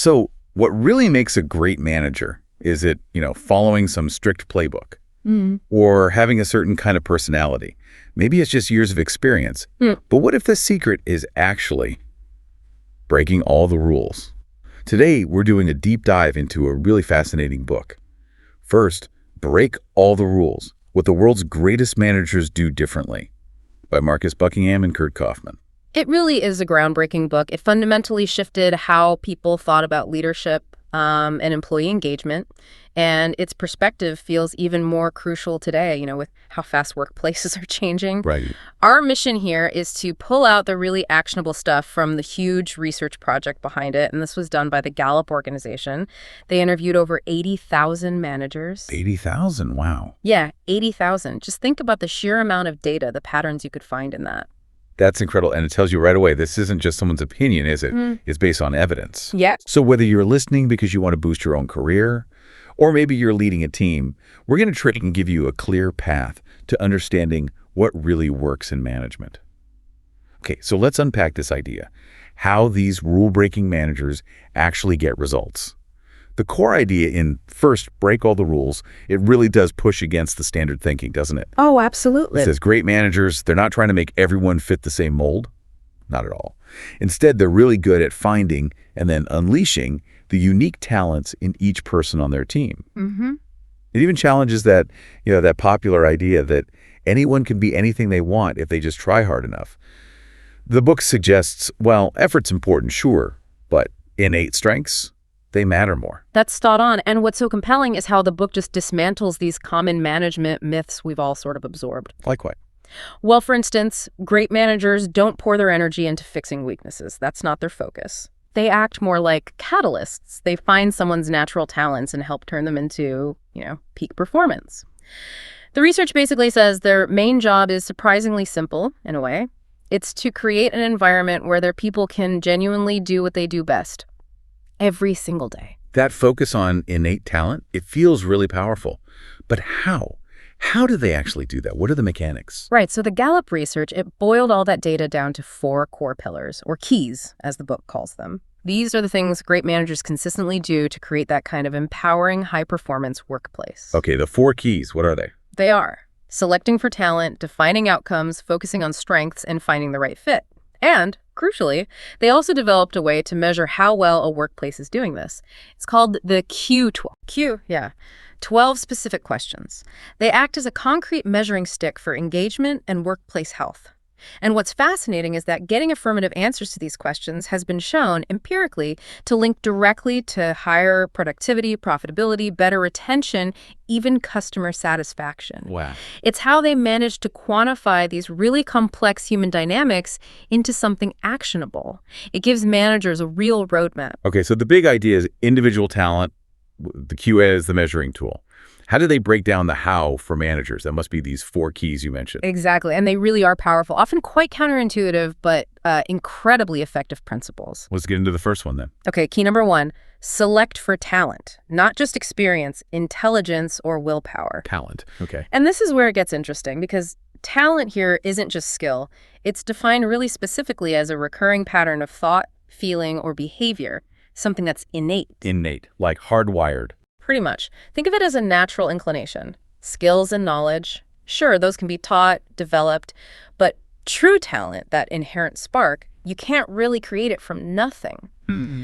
So what really makes a great manager? Is it, following some strict playbook? Or having a certain kind of personality? Maybe it's just years of experience. But what if the secret is actually breaking all the rules? Today, we're doing a deep dive into a really fascinating book. First, Break All the Rules, What the World's Greatest Managers Do Differently, by Marcus Buckingham and Curt Coffman. It really is a groundbreaking book. It fundamentally shifted how people thought about leadership and employee engagement, and its perspective feels even more crucial today, with how fast workplaces are changing. Right. Our mission here is to pull out the really actionable stuff from the huge research project behind it, and this was done by the Gallup organization. They interviewed over 80,000 managers. 80,000, wow. Yeah, 80,000. Just think about the sheer amount of data, the patterns you could find in that. That's incredible. And it tells you right away, this isn't just someone's opinion, is it? It's based on evidence. Yeah. So whether you're listening because you want to boost your own career, or maybe you're leading a team, we're going to try and give you a clear path to understanding what really works in management. Okay, so let's unpack this idea, how these rule-breaking managers actually get results. The core idea in first, break all the rules, it really does push against the standard thinking, doesn't it? Oh, absolutely. It says great managers, they're not trying to make everyone fit the same mold. Not at all. Instead, they're really good at finding and then unleashing the unique talents in each person on their team. It even challenges that, that popular idea that anyone can be anything they want if they just try hard enough. The book suggests, well, effort's important, sure, but innate strengths, they matter more. That's spot on. And what's so compelling is how the book just dismantles these common management myths we've all sort of absorbed. Like what? Well, for instance, great managers don't pour their energy into fixing weaknesses. That's not their focus. They act more like catalysts. They find someone's natural talents and help turn them into, peak performance. The research basically says their main job is surprisingly simple, in a way. It's to create an environment where their people can genuinely do what they do best. Every single day. That focus on innate talent, it feels really powerful. But how? How do they actually do that? What are the mechanics? Right. So the Gallup research, it boiled all that data down to 4 core pillars, or keys, as the book calls them. These are the things great managers consistently do to create that kind of empowering, high-performance workplace. Okay, the 4 keys, what are they? They are selecting for talent, defining outcomes, focusing on strengths, and finding the right fit. And, crucially, they also developed a way to measure how well a workplace is doing this. It's called the Q12. 12 specific questions. They act as a concrete measuring stick for engagement and workplace health. And what's fascinating is that getting affirmative answers to these questions has been shown empirically to link directly to higher productivity, profitability, better retention, even customer satisfaction. Wow. It's how they managed to quantify these really complex human dynamics into something actionable. It gives managers a real roadmap. Okay, so the big idea is individual talent. The QA is the measuring tool. How do they break down the how for managers? That must be these 4 keys you mentioned. Exactly. And they really are powerful, often quite counterintuitive, but incredibly effective principles. Let's get into the first one then. Okay, key number 1, select for talent, not just experience, intelligence, or willpower. Talent, okay. And this is where it gets interesting because talent here isn't just skill. It's defined really specifically as a recurring pattern of thought, feeling, or behavior, something that's innate. Innate, like hardwired. Pretty much. Think of it as a natural inclination. Skills and knowledge, sure, those can be taught, developed, but true talent, that inherent spark, you can't really create it from nothing.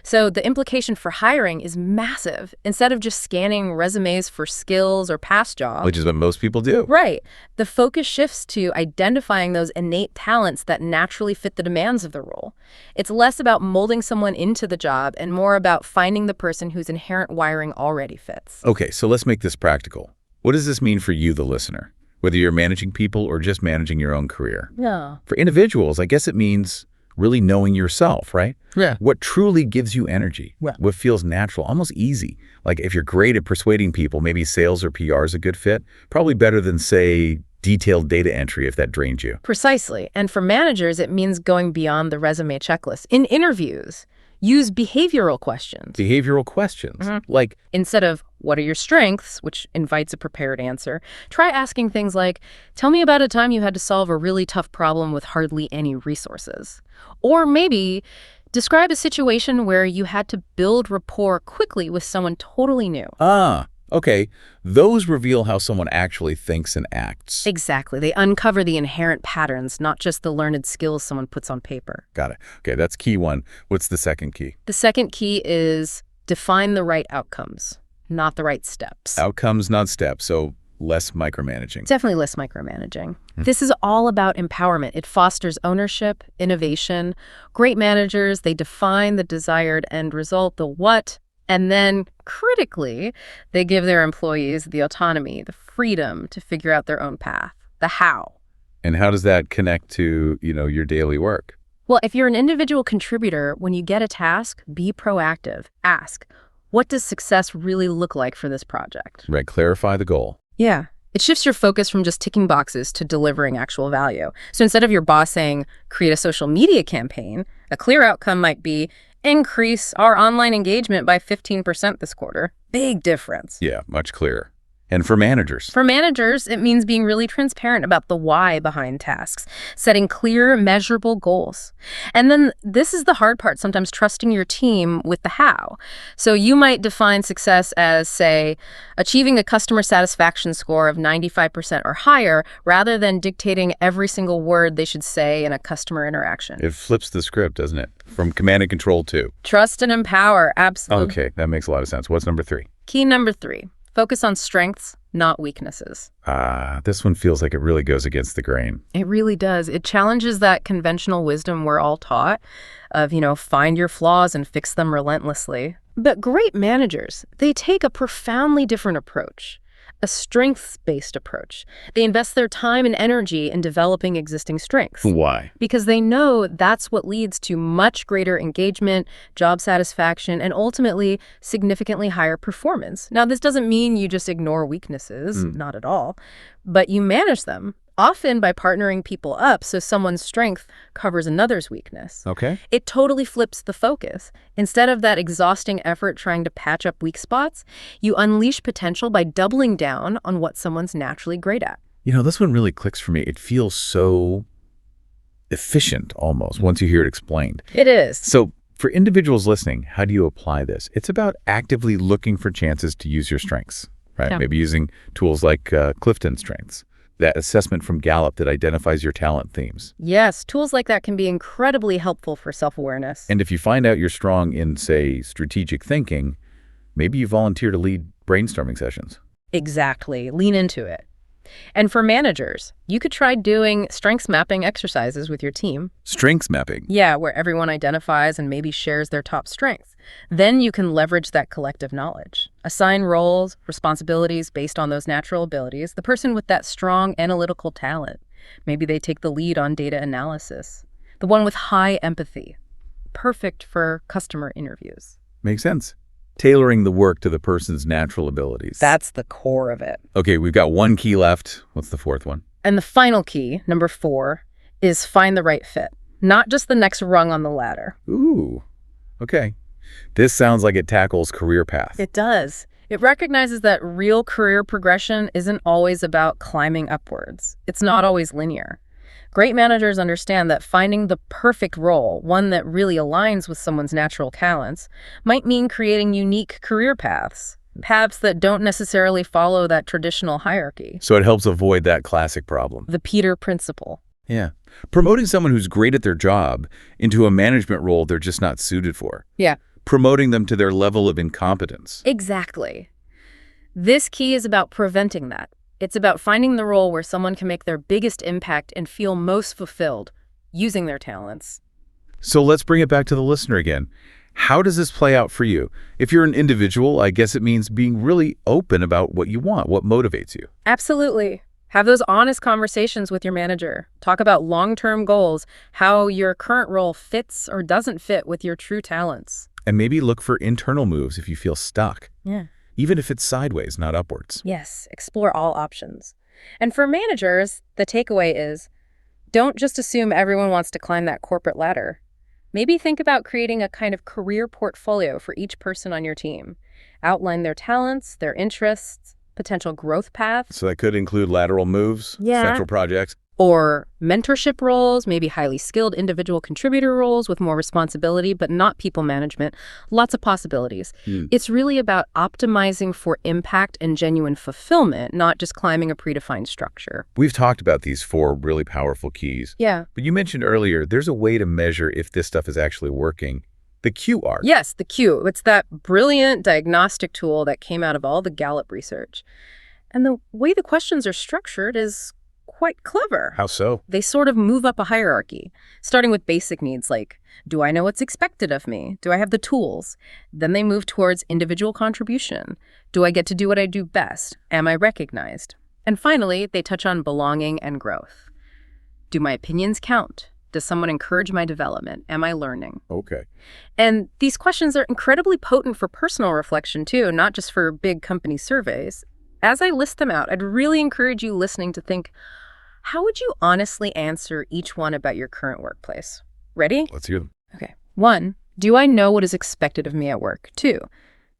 So the implication for hiring is massive. Instead of just scanning resumes for skills or past jobs. Which is what most people do. Right. The focus shifts to identifying those innate talents that naturally fit the demands of the role. It's less about molding someone into the job and more about finding the person whose inherent wiring already fits. Okay, so let's make this practical. What does this mean for you, the listener? Whether you're managing people or just managing your own career. Yeah. For individuals, I guess it means really knowing yourself, right? Yeah. What truly gives you energy, Yeah. what feels natural, almost easy. Like if you're great at persuading people, maybe sales or PR is a good fit. Probably better than, say, detailed data entry if that drains you. Precisely. And for managers, it means going beyond the resume checklist. In interviews, use behavioral questions. Behavioral questions, like, Instead of, what are your strengths, which invites a prepared answer, try asking things like, tell me about a time you had to solve a really tough problem with hardly any resources. Or maybe, Describe a situation where you had to build rapport quickly with someone totally new. Ah, okay. Those reveal how someone actually thinks and acts. Exactly. They uncover the inherent patterns, not just the learned skills someone puts on paper. Got it. Okay, that's key one. What's the second key? The second key is define the right outcomes, not the right steps. Outcomes, not steps, so less micromanaging. Definitely less micromanaging. This is all about empowerment. It fosters ownership, innovation. Great managers, they define the desired end result, the what, and then, critically, they give their employees the autonomy, the freedom to figure out their own path, the how. And how does that connect to, your daily work? Well, if you're an individual contributor, when you get a task, be proactive. Ask, what does success really look like for this project? Right, clarify the goal. Yeah. It shifts your focus from just ticking boxes to delivering actual value. So instead of your boss saying, create a social media campaign, a clear outcome might be, increase our online engagement by 15% this quarter. Big difference. Yeah, much clearer. And for managers? For managers, it means being really transparent about the why behind tasks, setting clear, measurable goals. And then this is the hard part, sometimes trusting your team with the how. So you might define success as, say, achieving a customer satisfaction score of 95% or higher, rather than dictating every single word they should say in a customer interaction. It flips the script, doesn't it? From command and control to. Trust and empower, absolutely. Okay, that makes a lot of sense. What's number 3? Key number 3. Focus on strengths, not weaknesses. This one feels like it really goes against the grain. It really does. It challenges that conventional wisdom we're all taught of, find your flaws and fix them relentlessly. But great managers, they take a profoundly different approach, a strengths-based approach. They invest their time and energy in developing existing strengths. Why? Because they know that's what leads to much greater engagement, job satisfaction, and ultimately significantly higher performance. Now, this doesn't mean you just ignore weaknesses, not at all, but you manage them, often by partnering people up so someone's strength covers another's weakness. Okay. It totally flips the focus. Instead of that exhausting effort trying to patch up weak spots, you unleash potential by doubling down on what someone's naturally great at. This one really clicks for me. It feels so efficient almost once you hear it explained. It is. So for individuals listening, how do you apply this? It's about actively looking for chances to use your strengths, right? Yeah. Maybe using tools like Clifton Strengths, that assessment from Gallup that identifies your talent themes. Yes, tools like that can be incredibly helpful for self-awareness. And if you find out you're strong in, say, strategic thinking, maybe you volunteer to lead brainstorming sessions. Exactly. Lean into it. And for managers, you could try doing strengths mapping exercises with your team. Strengths mapping? Yeah, where everyone identifies and maybe shares their top strengths. Then you can leverage that collective knowledge. Assign roles, responsibilities based on those natural abilities. The person with that strong analytical talent, maybe they take the lead on data analysis. The one with high empathy, perfect for customer interviews. Makes sense. Tailoring the work to the person's natural abilities. That's the core of it. Okay, we've got one key left. What's the fourth one? And the final key, number 4, is find the right fit, not just the next rung on the ladder. Ooh, okay. This sounds like it tackles career path. It does. It recognizes that real career progression isn't always about climbing upwards. It's not always linear. Great managers understand that finding the perfect role, one that really aligns with someone's natural talents, might mean creating unique career paths that don't necessarily follow that traditional hierarchy. So it helps avoid that classic problem. The Peter Principle. Yeah. Promoting someone who's great at their job into a management role they're just not suited for. Yeah. Promoting them to their level of incompetence. Exactly. This key is about preventing that. It's about finding the role where someone can make their biggest impact and feel most fulfilled using their talents. So let's bring it back to the listener again. How does this play out for you? If you're an individual, I guess it means being really open about what you want, what motivates you. Absolutely. Have those honest conversations with your manager. Talk about long-term goals, how your current role fits or doesn't fit with your true talents. And maybe look for internal moves if you feel stuck. Yeah. Even if it's sideways, not upwards. Yes, explore all options. And for managers, the takeaway is, don't just assume everyone wants to climb that corporate ladder. Maybe think about creating a kind of career portfolio for each person on your team. Outline their talents, their interests, potential growth paths. So that could include lateral moves, Yeah. central projects. Or mentorship roles, maybe highly skilled individual contributor roles with more responsibility, but not people management. Lots of possibilities. It's really about optimizing for impact and genuine fulfillment, not just climbing a predefined structure. We've talked about these 4 really powerful keys. Yeah. But you mentioned earlier, there's a way to measure if this stuff is actually working. The Q art. Yes, the Q. It's that brilliant diagnostic tool that came out of all the Gallup research. And the way the questions are structured is quite clever. How so? They sort of move up a hierarchy, starting with basic needs like, do I know what's expected of me? Do I have the tools? Then they move towards individual contribution. Do I get to do what I do best? Am I recognized? And finally, they touch on belonging and growth. Do my opinions count? Does someone encourage my development? Am I learning? Okay. And these questions are incredibly potent for personal reflection, too, not just for big company surveys. As I list them out, I'd really encourage you listening to think, how would you honestly answer each one about your current workplace? Ready? Let's hear them. Okay. 1, do I know what is expected of me at work? 2,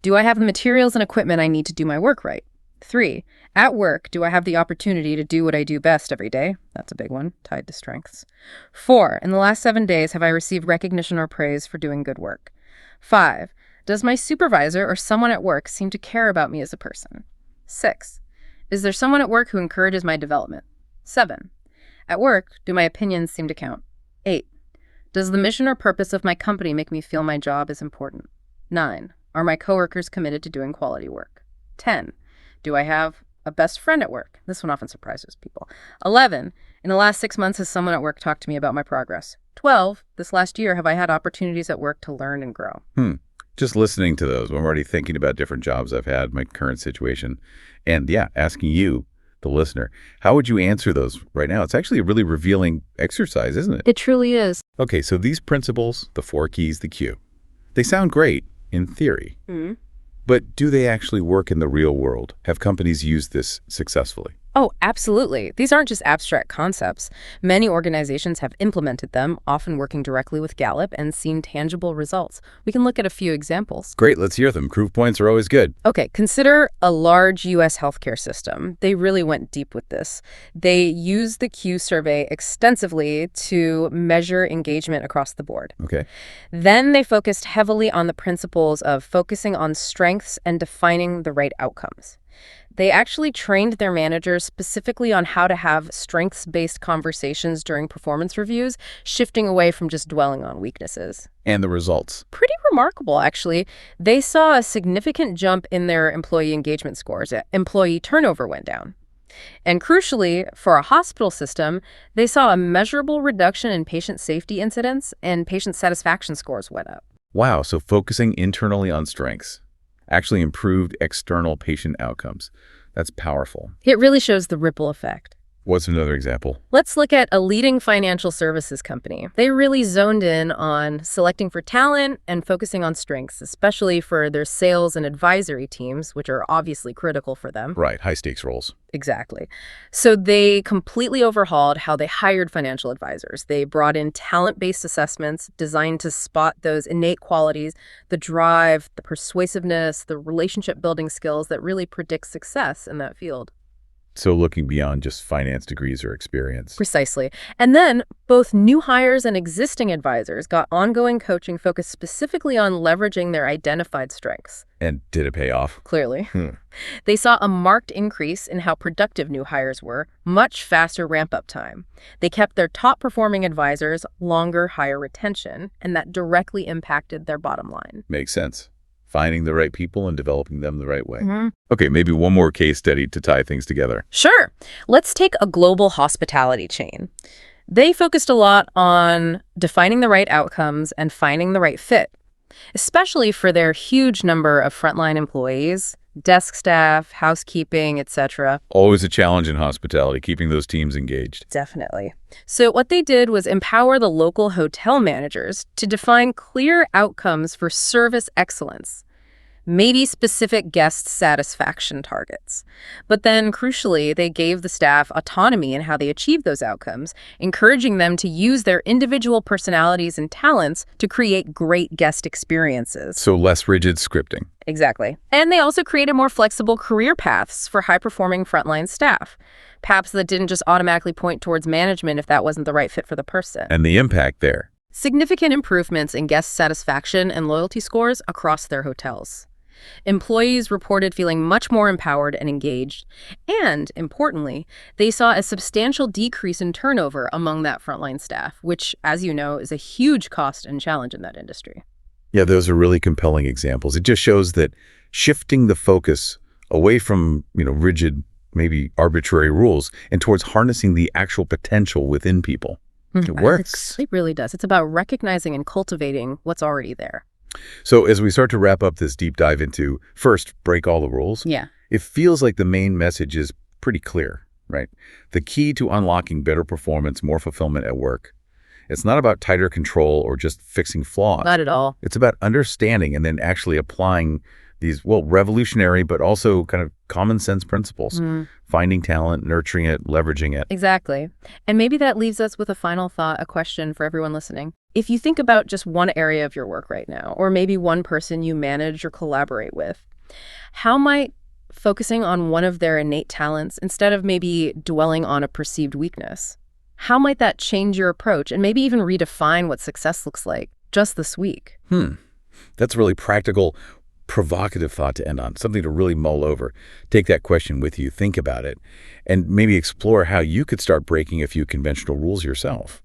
do I have the materials and equipment I need to do my work right? 3, at work, do I have the opportunity to do what I do best every day? That's a big one, tied to strengths. 4, in the last 7 days, have I received recognition or praise for doing good work? 5, does my supervisor or someone at work seem to care about me as a person? 6, is there someone at work who encourages my development? 7, at work, do my opinions seem to count? 8, does the mission or purpose of my company make me feel my job is important? 9, are my coworkers committed to doing quality work? 10, do I have a best friend at work? This one often surprises people. 11, in the last 6 months, has someone at work talked to me about my progress? 12, this last year, have I had opportunities at work to learn and grow? Just listening to those, I'm already thinking about different jobs I've had, my current situation. And yeah, asking you, the listener, how would you answer those right now? It's actually a really revealing exercise, isn't it? It truly is. Okay, so these principles, the 4 keys, the Q, they sound great in theory. But do they actually work in the real world? Have companies used this successfully? Oh, absolutely. These aren't just abstract concepts. Many organizations have implemented them, often working directly with Gallup, and seen tangible results. We can look at a few examples. Great, let's hear them. Proof points are always good. Okay, consider a large U.S. healthcare system. They really went deep with this. They used the Q survey extensively to measure engagement across the board. Okay. Then they focused heavily on the principles of focusing on strengths and defining the right outcomes. They actually trained their managers specifically on how to have strengths-based conversations during performance reviews, shifting away from just dwelling on weaknesses. And the results? Pretty remarkable, actually. They saw a significant jump in their employee engagement scores. Employee turnover went down. And crucially, for a hospital system, they saw a measurable reduction in patient safety incidents, and patient satisfaction scores went up. Wow, so focusing internally on strengths actually improved external patient outcomes. That's powerful. It really shows the ripple effect. What's another example? Let's look at a leading financial services company. They really zoned in on selecting for talent and focusing on strengths, especially for their sales and advisory teams, which are obviously critical for them. Right, high-stakes roles. Exactly. So they completely overhauled how they hired financial advisors. They brought in talent-based assessments designed to spot those innate qualities, the drive, the persuasiveness, the relationship-building skills that really predict success in that field. So looking beyond just finance degrees or experience. Precisely. And then both new hires and existing advisors got ongoing coaching focused specifically on leveraging their identified strengths. And did it pay off? Clearly. They saw a marked increase in how productive new hires were, much faster ramp-up time. They kept their top-performing advisors, longer, higher retention, and that directly impacted their bottom line. Makes sense. Finding the right people and developing them the right way. Okay, maybe one more case study to tie things together. Sure. Let's take a global hospitality chain. They focused a lot on defining the right outcomes and finding the right fit, especially for their huge number of frontline employees, desk staff, housekeeping, etc. Always a challenge in hospitality, keeping those teams engaged. Definitely. So what they did was empower the local hotel managers to define clear outcomes for service excellence. maybe specific guest satisfaction targets. But then, crucially, they gave the staff autonomy in how they achieved those outcomes, encouraging them to use their individual personalities and talents to create great guest experiences. So less rigid scripting. Exactly. And they also created more flexible career paths for high-performing frontline staff. Paths that didn't just automatically point towards management if that wasn't the right fit for the person. And the impact there. Significant improvements in guest satisfaction and loyalty scores across their hotels. Employees reported feeling much more empowered and engaged, and, importantly, they saw a substantial decrease in turnover among that frontline staff, which, as you know, is a huge cost and challenge in that industry. Yeah, those are really compelling examples. It just shows that shifting the focus away from, rigid, maybe arbitrary rules and towards harnessing the actual potential within people. It works. It really does. It's about recognizing and cultivating what's already there. So as we start to wrap up this deep dive into, first, break all the rules, it feels like the main message is pretty clear, right? The key to unlocking better performance, more fulfillment at work. It's not about tighter control or just fixing flaws. Not at all. It's about understanding and then actually applying these, revolutionary, but also kind of common sense principles. Finding talent, nurturing it, leveraging it. Exactly. And maybe that leaves us with a final thought, a question for everyone listening. If you think about just one area of your work right now, or maybe one person you manage or collaborate with, how might focusing on one of their innate talents instead of maybe dwelling on a perceived weakness, how might that change your approach and maybe even redefine what success looks like just this week? That's really practical, provocative thought to end on, something to really mull over. Take that question with you, think about it, and maybe explore how you could start breaking a few conventional rules yourself.